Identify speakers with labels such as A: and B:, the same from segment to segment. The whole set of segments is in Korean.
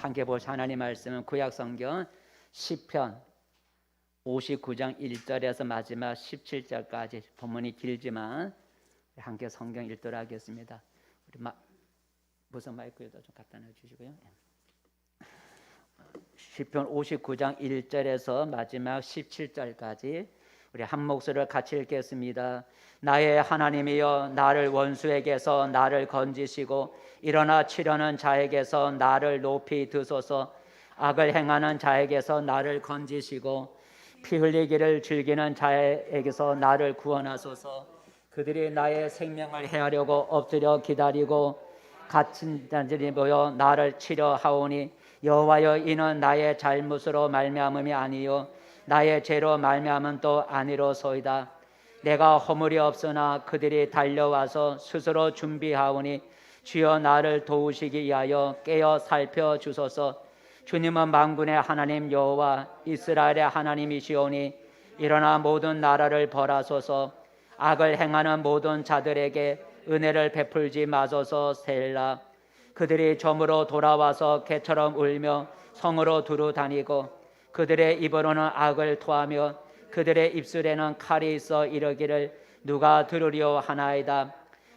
A: 함께 볼 하나님 말씀은 구약 성경 시편 59장 1절에서 마지막 17절까지. 본문이 길지만 함께 성경 읽도록 하겠습니다. 우리 무슨 마이크에도 좀 갖다 놔주시고요. 시편 59장 1절에서 마지막 17절까지 우리 한 목소리를 같이 읽겠습니다. 나의 하나님이여, 나를 원수에게서 나를 건지시고 일어나 치려는 자에게서 나를 높이 드소서. 악을 행하는 자에게서 나를 건지시고 피 흘리기를 즐기는 자에게서 나를 구원하소서. 그들이 나의 생명을 해하려고 엎드려 기다리고 갇힌 자들이 모여 나를 치려 하오니 여호와여, 이는 나의 잘못으로 말미암음이 아니요 나의 죄로 말미암은 또 아니로소이다. 내가 허물이 없으나 그들이 달려와서 스스로 준비하오니 주여 나를 도우시기 위하여 깨어 살펴주소서. 주님은 만군의 하나님 여호와 이스라엘의 하나님이시오니 일어나 모든 나라를 벌하소서. 악을 행하는 모든 자들에게 은혜를 베풀지 마소서. 셀라. 그들이 점으로 돌아와서 개처럼 울며 성으로 두루 다니고 그들의 입으로는 악을 토하며 그들의 입술에는 칼이 있어 이르기를 누가 들으려 하나이다.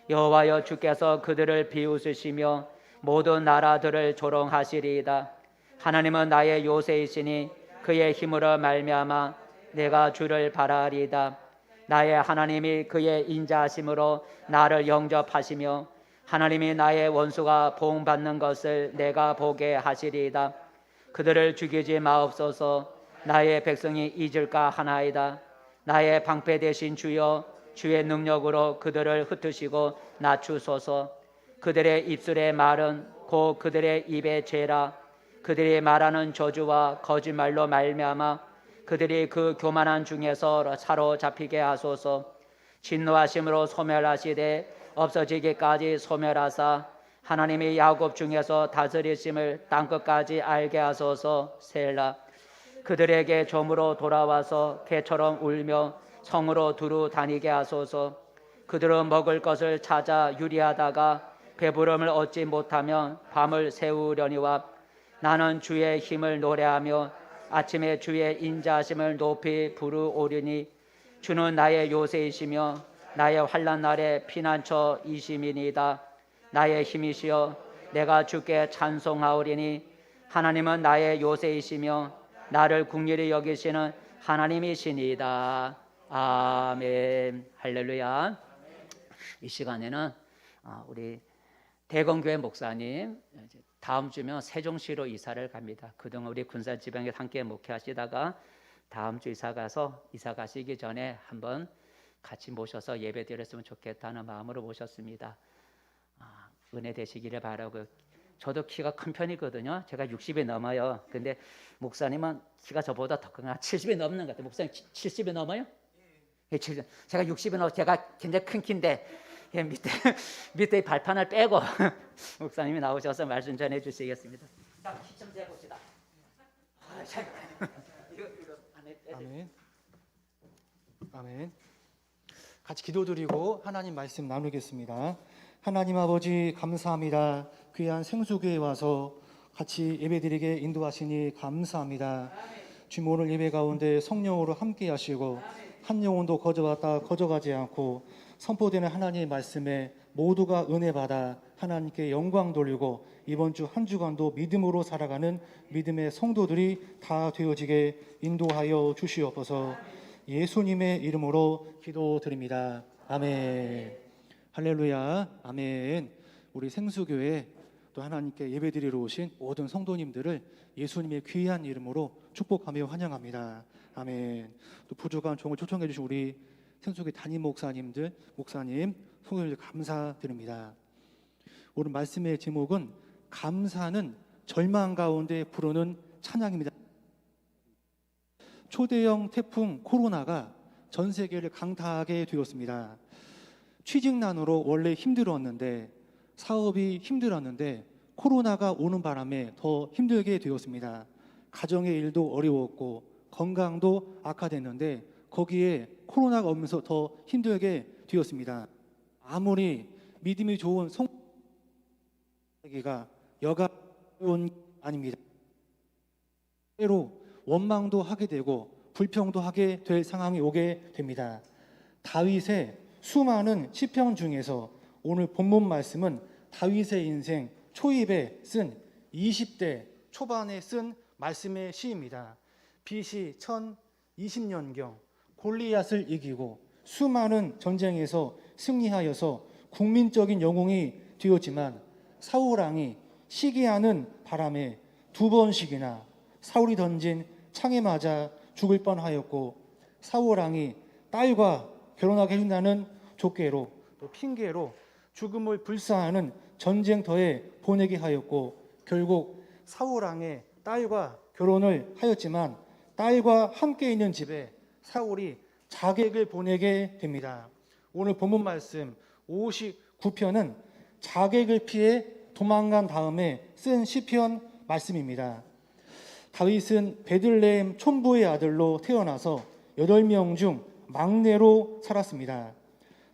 A: 여호와여, 주께서 그들을 비웃으시며 모든 나라들을 조롱하시리이다. 하나님은 나의 요새이시니 그의 힘으로 말미암아 내가 주를 바라리이다. 나의 하나님이 그의 인자하심으로 나를 영접하시며 하나님이 나의 원수가 보응받는 것을 내가 보게 하시리이다. 그들을 죽이지 마옵소서. 나의 백성이 잊을까 하나이다. 나의 방패 되신 주여, 주의 능력으로 그들을 흩으시고 낮추소서. 그들의 입술의 말은 곧 그들의 입의 죄라. 그들이 말하는 저주와 거짓말로 말미암아 그들이 그 교만한 중에서 사로잡히게 하소서. 진노하심으로 소멸하시되 없어지기까지 소멸하사 하나님이 야곱 중에서 다스리심을 땅끝까지 알게 하소서. 셀라. 그들에게 점으로 돌아와서 개처럼 울며 성으로 두루 다니게 하소서. 그들은 먹을 것을 찾아 유리하다가 배부름을 얻지 못하면 밤을 새우려니와 나는 주의 힘을 노래하며 아침에 주의 인자하심을 높이 부르오리니 주는 나의 요새이시며 나의 환난 날의 피난처이심이니이다. 나의 힘이시여, 내가 주께 찬송하오리니 하나님은 나의 요새이시며 나를 긍휼히 여기시는 하나님이시니이다. 아멘. 할렐루야. 이 시간에는 우리 대건교회 목사님 다음 주면 세종시로 이사를 갑니다. 그동안 우리 군산 지방에 함께 목회하시다가 다음 주 이사 가시기 전에 한번 같이 모셔서 예배 드렸으면 좋겠다는 마음으로 모셨습니다. 은혜 되시기를 바라고. 저도 키가 큰 편이거든요. 제가 60이 넘어요. 근데 목사님은 키가 저보다 더 큰, 70이 넘는 것 같아요. 목사님 70이 넘어요? 예, 제가 60이 넘어, 제가 굉장히 큰 키인데 밑에 발판을 빼고 목사님이 나오셔서 말씀 전해 주시겠습니다. 키 좀 재봅시다.
B: 아멘. 아멘. 같이 기도드리고 하나님 말씀 나누겠습니다. 하나님 아버지, 감사합니다. 귀한 생수교회에 와서 같이 예배드리게 인도하시니 감사합니다. 주님, 오늘 예배 가운데 성령으로 함께 하시고 한 영혼도 거저갔다 거저가지 않고 선포되는 하나님의 말씀에 모두가 은혜 받아 하나님께 영광 돌리고 이번 주 한 주간도 믿음으로 살아가는 믿음의 성도들이 다 되어지게 인도하여 주시옵소서. 예수님의 이름으로 기도드립니다. 아멘. 할렐루야. 아멘. 우리 생수교회 또 하나님께 예배드리러 오신 모든 성도님들을 예수님의 귀한 이름으로 축복하며 환영합니다. 아멘. 또 부족한 종을 초청해 주신 우리 생수교회 담임 목사님들, 목사님, 성도님들 감사드립니다. 오늘 말씀의 제목은 감사는 절망 가운데 부르는 찬양입니다. 초대형 태풍 코로나가 전 세계를 강타하게 되었습니다. 취직난으로 원래 힘들었는데, 사업이 힘들었는데 코로나가 오는 바람에 더 힘들게 되었습니다. 가정의 일도 어려웠고 건강도 악화됐는데 거기에 코로나가 오면서 더 힘들게 되었습니다. 아무리 믿음이 좋은 성도가 여가 온 아닙니다. 때로 원망도 하게 되고 불평도 하게 될 상황이 오게 됩니다. 다윗의 수많은 시편 중에서 오늘 본문 말씀은 다윗의 인생 초입에 쓴 20대 초반에 쓴 말씀의 시입니다. BC 1020년경 골리앗을 이기고 수많은 전쟁에서 승리하여서 국민적인 영웅이 되었지만 사울 왕이 시기하는 바람에 2번씩이나 사울이 던진 창에 맞아 죽을 뻔하였고, 사울 왕이 딸과 결혼하게 해준다는 족계로 또 핑계로 죽음을 불사하는 전쟁터에 보내게 하였고, 결국 사울 왕의 딸과 결혼을 하였지만 딸과 함께 있는 집에 사울이 자객을 보내게 됩니다. 오늘 본문 말씀 59편은 자객을 피해 도망간 다음에 쓴 시편 말씀입니다. 다윗은 베들레헴 촌부의 아들로 태어나서 8명 중 막내로 살았습니다.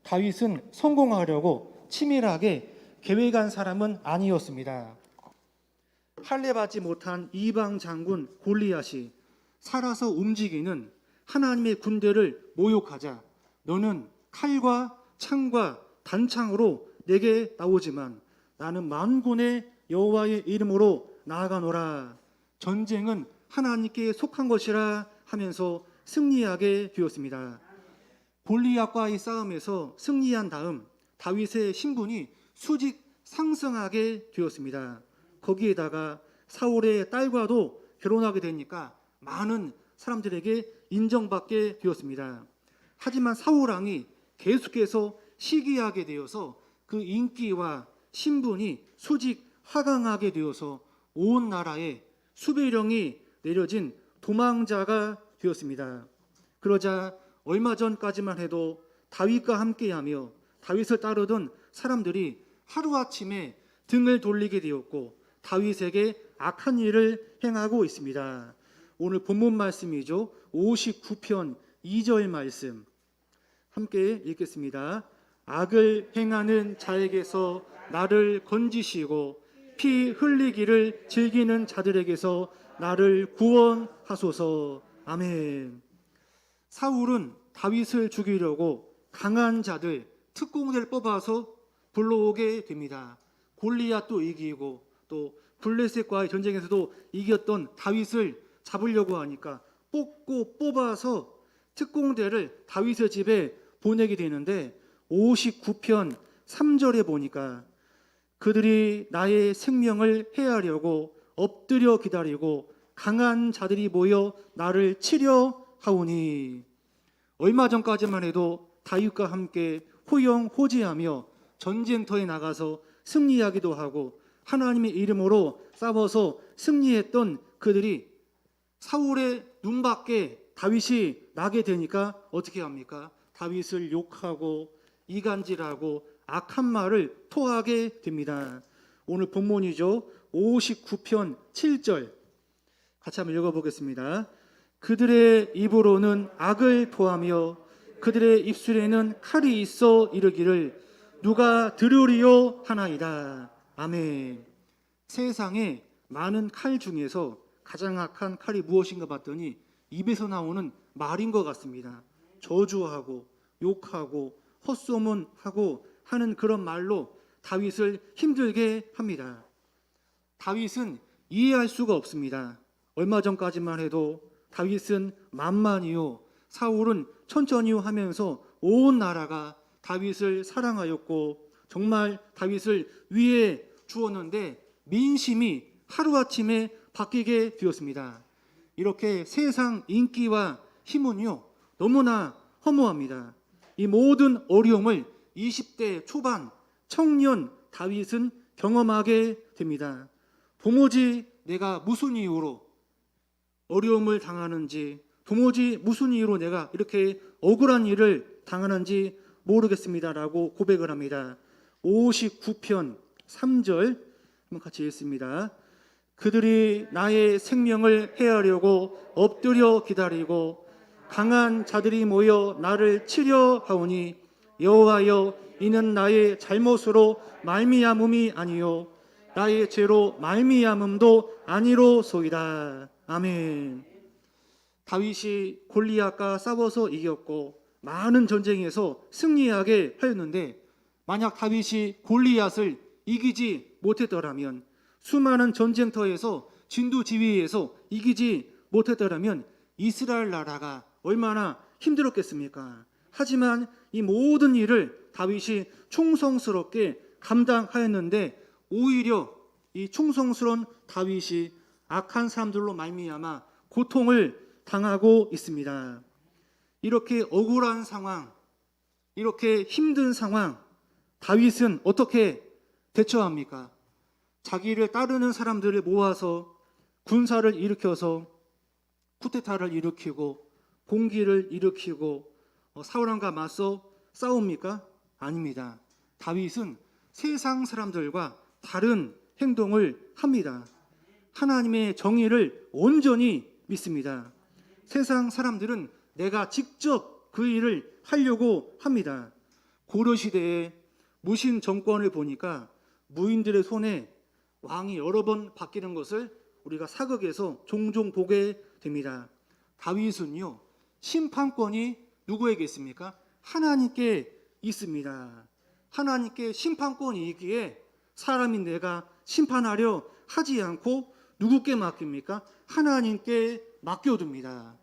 B: 다윗은 성공하려고 치밀하게 계획한 사람은 아니었습니다. 할례받지 못한 이방 장군 골리앗이 살아서 움직이는 하나님의 군대를 모욕하자 너는 칼과 창과 단창으로 내게 나오지만 나는 만군의 여호와의 이름으로 나아가노라. 전쟁은 하나님께 속한 것이라 하면서 승리하게 되었습니다. 골리앗과의 싸움에서 승리한 다음 다윗의 신분이 수직 상승하게 되었습니다. 거기에다가 사울의 딸과도 결혼하게 되니까 많은 사람들에게 인정받게 되었습니다. 하지만 사울 왕이 계속해서 시기하게 되어서 그 인기와 신분이 수직 하강하게 되어서 온 나라에 수배령이 내려진 도망자가 되었습니다. 그러자 얼마 전까지만 해도 다윗과 함께하며 다윗을 따르던 사람들이 하루아침에 등을 돌리게 되었고 다윗에게 악한 일을 행하고 있습니다. 오늘 본문 말씀이죠. 59편 2절 말씀 함께 읽겠습니다. 악을 행하는 자에게서 나를 건지시고 피 흘리기를 즐기는 자들에게서 나를 구원하소서. 아멘. 사울은 다윗을 죽이려고 강한 자들, 특공대를 뽑아서 불러오게 됩니다. 골리앗도 이기고 또 블레셋과의 전쟁에서도 이겼던 다윗을 잡으려고 하니까 뽑아서 특공대를 다윗의 집에 보내게 되는데 59편 3절에 보니까 그들이 나의 생명을 해하려고 엎드려 기다리고 강한 자들이 모여 나를 치려 하오니. 얼마 전까지만 해도 다윗과 함께 호영호재하며 전쟁터에 나가서 승리하기도 하고 하나님의 이름으로 싸워서 승리했던 그들이 사울의 눈밖에 다윗이 나게 되니까 어떻게 합니까? 다윗을 욕하고 이간질하고 악한 말을 토하게 됩니다. 오늘 본문이죠. 59편 7절 같이 한번 읽어보겠습니다. 그들의 입으로는 악을 토하며 그들의 입술에는 칼이 있어 이르기를 누가 들으리요 하나이다. 아멘. 세상에 많은 칼 중에서 가장 악한 칼이 무엇인가 봤더니 입에서 나오는 말인 것 같습니다. 저주하고 욕하고 헛소문하고 하는 그런 말로 다윗을 힘들게 합니다. 다윗은 이해할 수가 없습니다. 얼마 전까지만 해도 다윗은 만만이요 사울은 천천히요 하면서 온 나라가 다윗을 사랑하였고 정말 다윗을 위해 주었는데 민심이 하루아침에 바뀌게 되었습니다. 이렇게 세상 인기와 힘은요 너무나 허무합니다. 이 모든 어려움을 20대 초반 청년 다윗은 경험하게 됩니다. 도무지 내가 무슨 이유로 어려움을 당하는지, 도무지 무슨 이유로 내가 이렇게 억울한 일을 당하는지 모르겠습니다라고 고백을 합니다. 59편 3절 한번 같이 읽습니다. 그들이 나의 생명을 해하려고 엎드려 기다리고 강한 자들이 모여 나를 치려 하오니 여호와여 이는 나의 잘못으로 말미암음이 아니요 나의 죄로 말미암음도 아니로소이다. 아멘. 다윗이 골리앗과 싸워서 이겼고 많은 전쟁에서 승리하게 하였는데, 만약 다윗이 골리앗을 이기지 못했더라면, 수많은 전쟁터에서 진두지휘에서 이기지 못했더라면 이스라엘 나라가 얼마나 힘들었겠습니까? 하지만 이 모든 일을 다윗이 충성스럽게 감당하였는데, 오히려 이 충성스러운 다윗이 악한 사람들로 말미암아 고통을 당하고 있습니다. 이렇게 억울한 상황, 이렇게 힘든 상황, 다윗은 어떻게 대처합니까? 자기를 따르는 사람들을 모아서 군사를 일으켜서 쿠데타를 일으키고 공기를 일으키고 사울왕과 맞서 싸웁니까? 아닙니다. 다윗은 세상 사람들과 다른 행동을 합니다. 하나님의 정의를 온전히 믿습니다. 세상 사람들은 내가 직접 그 일을 하려고 합니다. 고려시대에 무신 정권을 보니까 무인들의 손에 왕이 여러 번 바뀌는 것을 우리가 사극에서 종종 보게 됩니다. 다윗은요, 심판권이 누구에게 있습니까? 하나님께 있습니다. 하나님께 심판권이 있기에 사람인 내가 심판하려 하지 않고 누구께 맡깁니까? 하나님께 맡겨둡니다.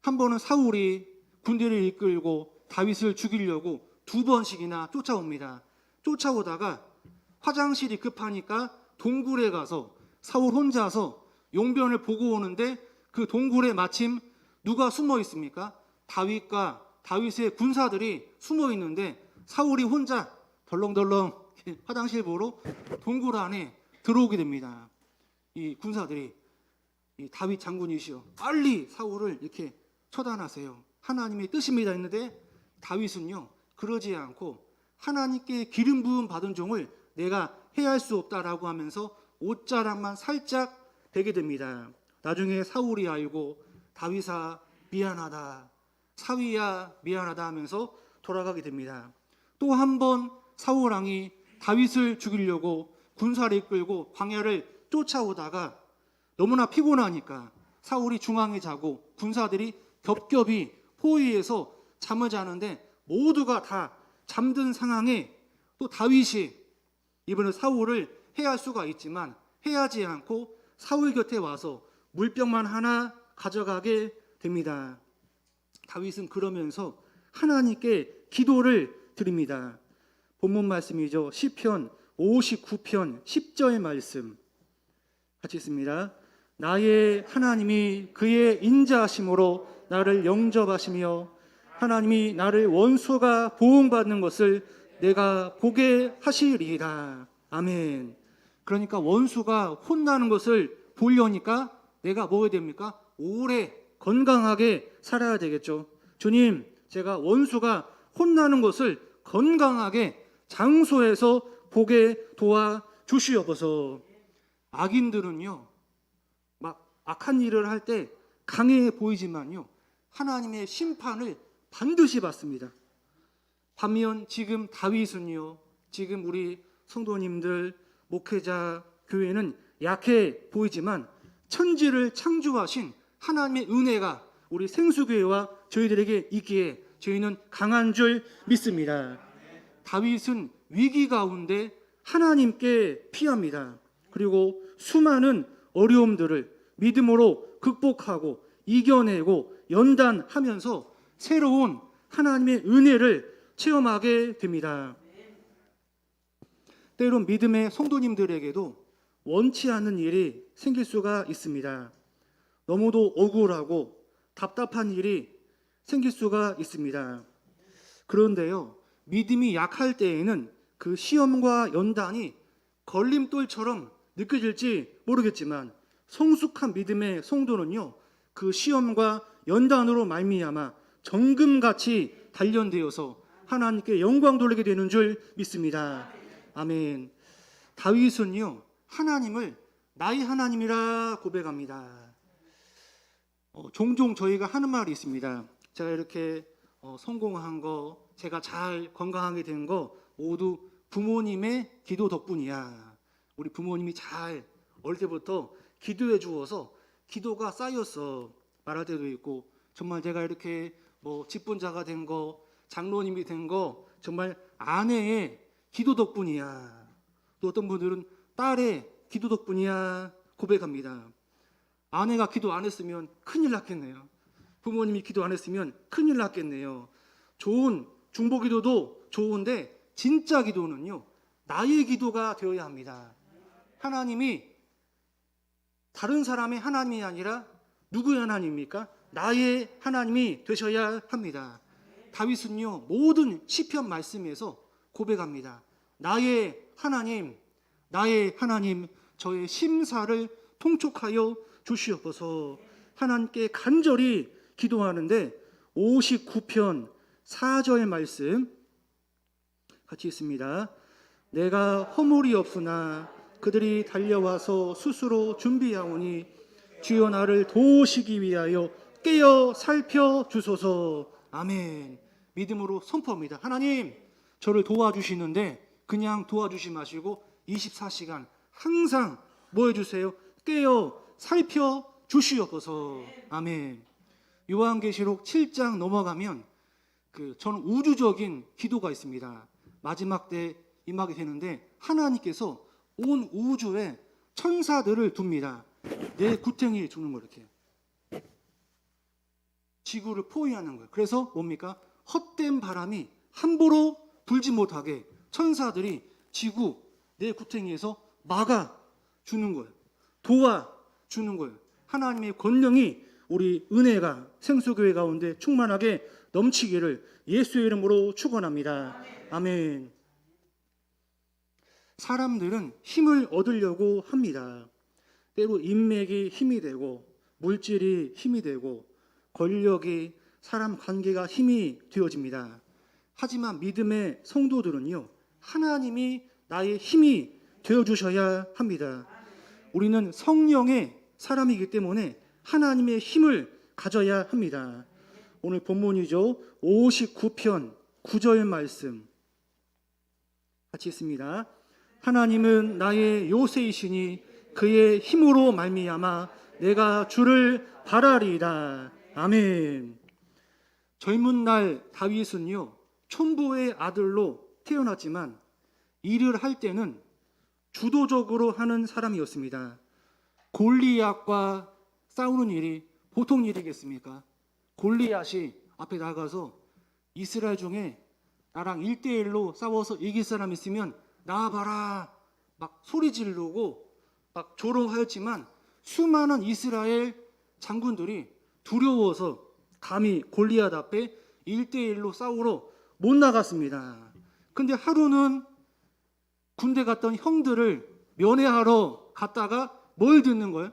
B: 한 번은 사울이 군대를 이끌고 다윗을 죽이려고 2번씩이나 쫓아옵니다. 쫓아오다가 화장실이 급하니까 동굴에 가서 사울 혼자서 용변을 보고 오는데, 그 동굴에 마침 누가 숨어 있습니까? 다윗과 다윗의 군사들이 숨어 있는데 사울이 혼자 덜렁덜렁 화장실 보러 동굴 안에 들어오게 됩니다. 이 군사들이, 이 다윗 장군이시여, 빨리 사울을 이렇게 처단하세요. 하나님의 뜻입니다 했는데, 다윗은요 그러지 않고 하나님께 기름 부음 받은 종을 내가 해할 수 없다라고 하면서 옷자락만 살짝 베게 됩니다. 나중에 사울이 알고 다윗아 미안하다, 사위야 미안하다 하면서 돌아가게 됩니다. 또 한 번 사울왕이 다윗을 죽이려고 군사를 이끌고 광야를 쫓아오다가 너무나 피곤하니까 사울이 중앙에 자고 군사들이 겹겹이 포위해서 잠을 자는데, 모두가 다 잠든 상황에 또 다윗이 이번에 사울을 해할 수가 있지만 해하지 않고 사울 곁에 와서 물병만 하나 가져가게 됩니다. 다윗은 그러면서 하나님께 기도를 드립니다. 본문 말씀이죠. 시편 59편 10절 말씀 같이 읽습니다. 나의 하나님이 그의 인자하심으로 나를 영접하시며 하나님이 나를 원수가 보응받는 것을 내가 보게 하시리이다. 아멘. 그러니까 원수가 혼나는 것을 보려니까 내가 뭐 해야 됩니까? 오래 건강하게 살아야 되겠죠. 주님, 제가 원수가 혼나는 것을 건강하게 장소에서 보게 도와주시옵소서. 악인들은요, 막 악한 일을 할 때 강해 보이지만요, 하나님의 심판을 반드시 받습니다. 반면 지금 다윗은요, 지금 우리 성도님들, 목회자, 교회는 약해 보이지만 천지를 창조하신 하나님의 은혜가 우리 생수교회와 저희들에게 있기에 저희는 강한 줄 믿습니다. 다윗은 위기 가운데 하나님께 피합니다. 그리고 수많은 어려움들을 믿음으로 극복하고 이겨내고 연단하면서 새로운 하나님의 은혜를 체험하게 됩니다. 때론 믿음의 성도님들에게도 원치 않는 일이 생길 수가 있습니다. 너무도 억울하고 답답한 일이 생길 수가 있습니다. 그런데요, 믿음이 약할 때에는 그 시험과 연단이 걸림돌처럼 느껴질지 모르겠지만 성숙한 믿음의 성도는요, 그 시험과 연단으로 말미암아 정금같이 단련되어서 하나님께 영광 돌리게 되는 줄 믿습니다. 아멘. 다윗은요, 하나님을 나의 하나님이라 고백합니다. 종종 저희가 하는 말이 있습니다. 제가 이렇게 성공한 거, 제가 잘 건강하게 된 거 모두 부모님의 기도 덕분이야. 우리 부모님이 잘 어릴 때부터 기도해 주어서 기도가 쌓였어. 말할 때도 있고 정말 제가 이렇게 뭐 직분자가 된 거, 장로님이 된 거 정말 아내의 기도 덕분이야. 또 어떤 분들은 딸의 기도 덕분이야 고백합니다. 아내가 기도 안 했으면 큰일 났겠네요. 부모님이 기도 안 했으면 큰일 났겠네요. 좋은 중보기도도 좋은데 진짜 기도는요, 나의 기도가 되어야 합니다. 하나님이 다른 사람의 하나님이 아니라 누구의 하나님입니까? 나의 하나님이 되셔야 합니다. 다윗은요, 모든 시편 말씀에서 고백합니다. 나의 하나님, 저의 심사를 통촉하여 주시옵소서. 하나님께 간절히 기도하는데 59편 4절 말씀 같이 있습니다. 내가 허물이 없으나 그들이 달려와서 스스로 준비하오니 주여 나를 도우시기 위하여 깨어 살펴주소서. 아멘. 믿음으로 선포합니다. 하나님, 저를 도와주시는데 그냥 도와주시 마시고 24시간 항상 뭐 해주세요? 깨어 살펴주시옵소서. 아멘. 요한계시록 7장 넘어가면 저는 우주적인 기도가 있습니다. 마지막 때 임하게 되는데 하나님께서 온 우주에 천사들을 둡니다. 내 구탱이에 주는 거 이렇게 지구를 포위하는 거예요. 그래서 뭡니까? 헛된 바람이 함부로 불지 못하게 천사들이 지구 내 구탱이에서 막아주는 거예요. 도와주는 거예요. 하나님의 권능이 우리 은혜가 생수교회 가운데 충만하게 넘치기를 예수의 이름으로 축원합니다. 아멘. 사람들은 힘을 얻으려고 합니다. 때로 인맥이 힘이 되고 물질이 힘이 되고 권력이 사람 관계가 힘이 되어집니다. 하지만 믿음의 성도들은요, 하나님이 나의 힘이 되어주셔야 합니다. 우리는 성령의 사람이기 때문에 하나님의 힘을 가져야 합니다. 오늘 본문이죠. 59편 9절 말씀 같이 있습니다. 하나님은 나의 요새이시니 그의 힘으로 말미암아 내가 주를 바라리이다. 아멘. 젊은 날 다윗은요, 촌부의 아들로 태어났지만 일을 할 때는 주도적으로 하는 사람이었습니다. 골리앗과 싸우는 일이 보통 일이겠습니까? 골리앗이 앞에 나가서 이스라엘 중에 나랑 1대1로 싸워서 이길 사람 있으면 나와봐라 막 소리 지르고 막 조롱하였지만 수많은 이스라엘 장군들이 두려워서 감히 골리앗 앞에 1대1로 싸우러 못 나갔습니다. 근데 하루는 군대 갔던 형들을 면회하러 갔다가 뭘 듣는 거예요?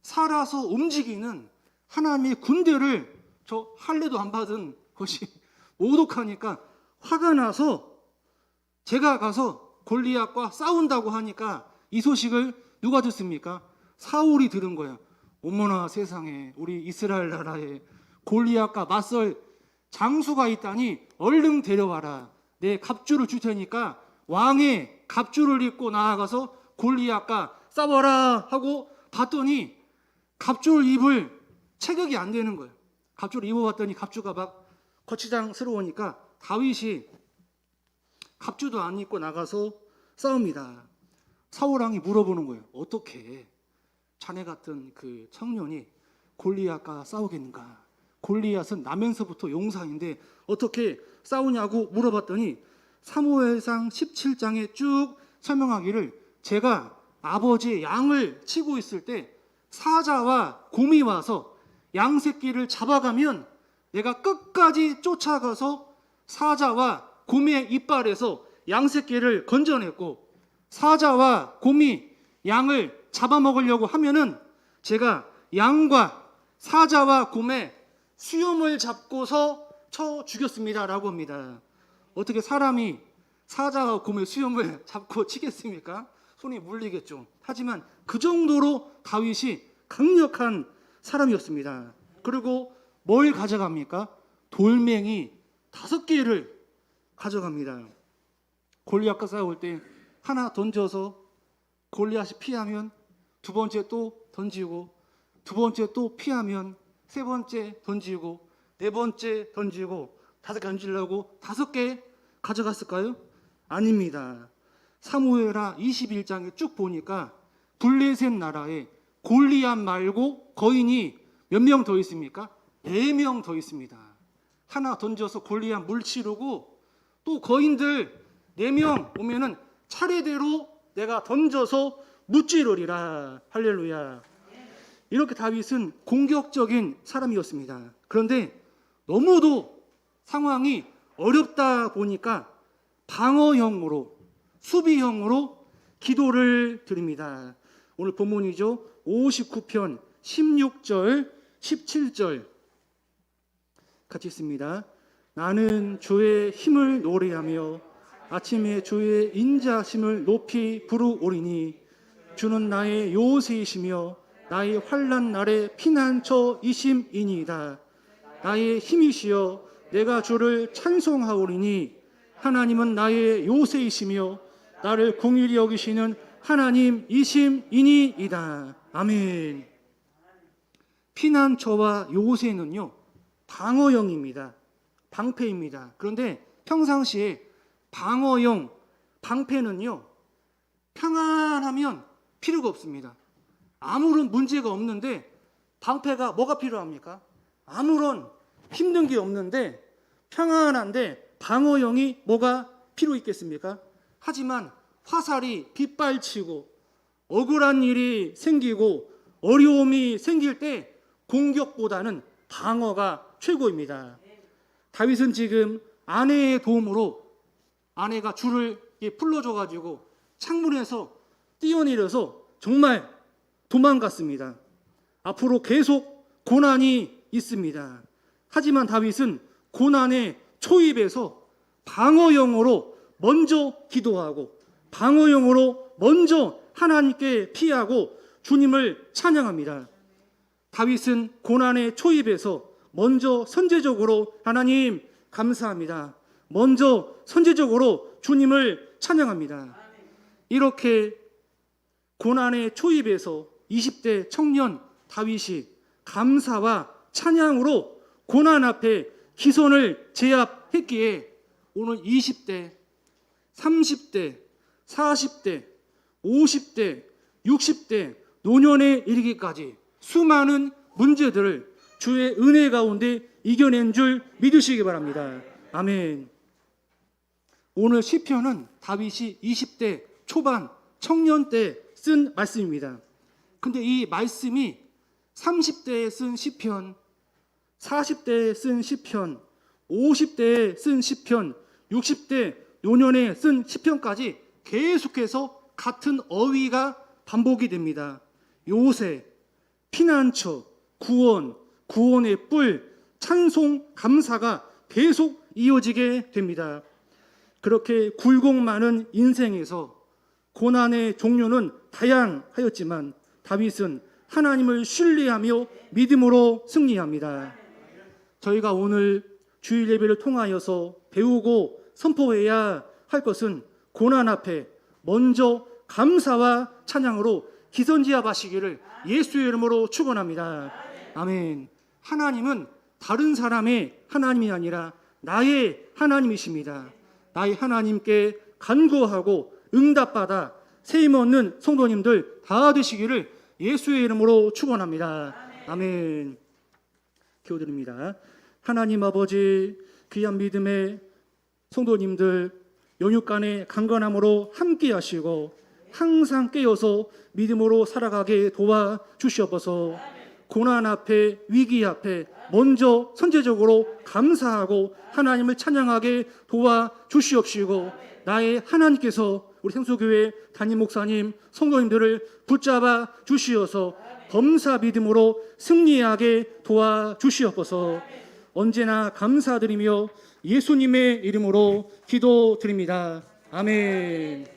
B: 살아서 움직이는 하나님의 군대를 저 할례도 안 받은 것이 오독하니까 화가 나서 제가 가서 골리앗과 싸운다고 하니까 이 소식을 누가 듣습니까? 사울이 들은 거예요. 어머나 세상에, 우리 이스라엘 나라에 골리앗과 맞설 장수가 있다니 얼른 데려와라. 내 갑주를 줄 테니까 왕의 갑주를 입고 나아가서 골리앗과 싸워라 하고 봤더니 갑주를 입을 체격이 안 되는 거예요. 갑주를 입어봤더니 갑주가 막 거치장스러우니까 다윗이 갑주도 안 입고 나가서 싸웁니다. 사울왕이 물어보는 거예요. 어떻게 자네 같은 그 청년이 골리앗과 싸우겠는가? 골리앗은 나면서부터 용사인데 어떻게 싸우냐고 물어봤더니 사무엘상 17장에 쭉 설명하기를 제가 아버지의 양을 치고 있을 때 사자와 곰이 와서 양 새끼를 잡아가면 내가 끝까지 쫓아가서 사자와 곰의 이빨에서 양 새끼를 건져냈고 사자와 곰이 양을 잡아먹으려고 하면은 제가 양과 사자와 곰의 수염을 잡고서 쳐 죽였습니다 라고 합니다. 어떻게 사람이 사자와 곰의 수염을 잡고 치겠습니까? 손이 물리겠죠. 하지만 그 정도로 다윗이 강력한 사람이었습니다. 그리고 뭘 가져갑니까? 돌멩이 5개를 가져갑니다. 골리앗과 싸울 때 하나 던져서 골리앗이 피하면 두 번째 또 던지고, 두 번째 또 피하면 세 번째 던지고, 네 번째 던지고, 다섯 개 던지려고 5개 가져갔을까요? 아닙니다. 사무엘하 21장에 쭉 보니까 블레셋 나라에 골리앗 말고 거인이 몇 명 더 있습니까? 4명 더 있습니다. 하나 던져서 골리앗 물치르고, 또 거인들 4명 오면은 차례대로 내가 던져서 무찌르리라. 할렐루야. 이렇게 다윗은 공격적인 사람이었습니다. 그런데 너무도 상황이 어렵다 보니까 방어형으로, 수비형으로 기도를 드립니다. 오늘 본문이죠. 59편 16절 17절 같이 있습니다. 나는 주의 힘을 노래하며 아침에 주의 인자심을 높이 부르오리니 주는 나의 요새이시며 나의 환난 날의 피난처이심이니이다. 나의 힘이시여 내가 주를 찬송하오리니 하나님은 나의 요새이시며 나를 긍휼히 여기시는 하나님이심이니이다. 아멘. 피난처와 요새는요, 방어형입니다. 방패입니다. 그런데 평상시에 방어형, 방패는요, 평안하면 필요가 없습니다. 아무런 문제가 없는데 방패가 뭐가 필요합니까? 아무런 힘든 게 없는데 평안한데 방어형이 뭐가 필요 있겠습니까? 하지만 화살이 빗발치고 억울한 일이 생기고 어려움이 생길 때 공격보다는 방어가 최고입니다. 다윗은 지금 아내의 도움으로, 아내가 줄을 풀러줘가지고 창문에서 뛰어내려서 정말 도망갔습니다. 앞으로 계속 고난이 있습니다. 하지만 다윗은 고난의 초입에서 방어형으로 먼저 기도하고, 방어형으로 먼저 하나님께 피하고 주님을 찬양합니다. 다윗은 고난의 초입에서 먼저 선제적으로 하나님 감사합니다. 먼저 선제적으로 주님을 찬양합니다. 이렇게 고난의 초입에서 20대 청년 다윗이 감사와 찬양으로 고난 앞에 기선을 제압했기에 오늘 20대, 30대, 40대, 50대, 60대 노년에 이르기까지 수많은 문제들을 주의 은혜 가운데 이겨낸 줄 믿으시기 바랍니다. 아멘. 오늘 시편은 다윗이 20대 초반 청년 때 쓴 말씀입니다. 근데 이 말씀이 30대에 쓴 시편, 40대에 쓴 시편, 50대에 쓴 시편, 60대 노년에 쓴 시편까지 계속해서 같은 어휘가 반복이 됩니다. 요새, 피난처, 구원, 구원의 뿔, 찬송, 감사가 계속 이어지게 됩니다. 그렇게 굴곡 많은 인생에서 고난의 종류는 다양하였지만 다윗은 하나님을 신뢰하며 믿음으로 승리합니다. 저희가 오늘 주일 예배를 통하여서 배우고 선포해야 할 것은 고난 앞에 먼저 감사와 찬양으로 기선제압하시기를 예수의 이름으로 축원합니다. 아멘. 하나님은 다른 사람의 하나님이 아니라 나의 하나님이십니다. 나의 하나님께 간구하고 응답받아 세임 얻는 성도님들 다 되시기를 예수의 이름으로 축원합니다. 아멘. 기도드립니다. 하나님 아버지, 귀한 믿음의 성도님들 연육간의 강건함으로 함께 하시고 항상 깨어서 믿음으로 살아가게 도와주시옵소서. 고난 앞에, 위기 앞에 먼저 선제적으로 감사하고 하나님을 찬양하게 도와주시옵시고 나의 하나님께서 우리 생수교회 담임 목사님, 성도님들을 붙잡아 주시어서 범사 믿음으로 승리하게 도와주시옵소서. 언제나 감사드리며 예수님의 이름으로 기도드립니다. 아멘.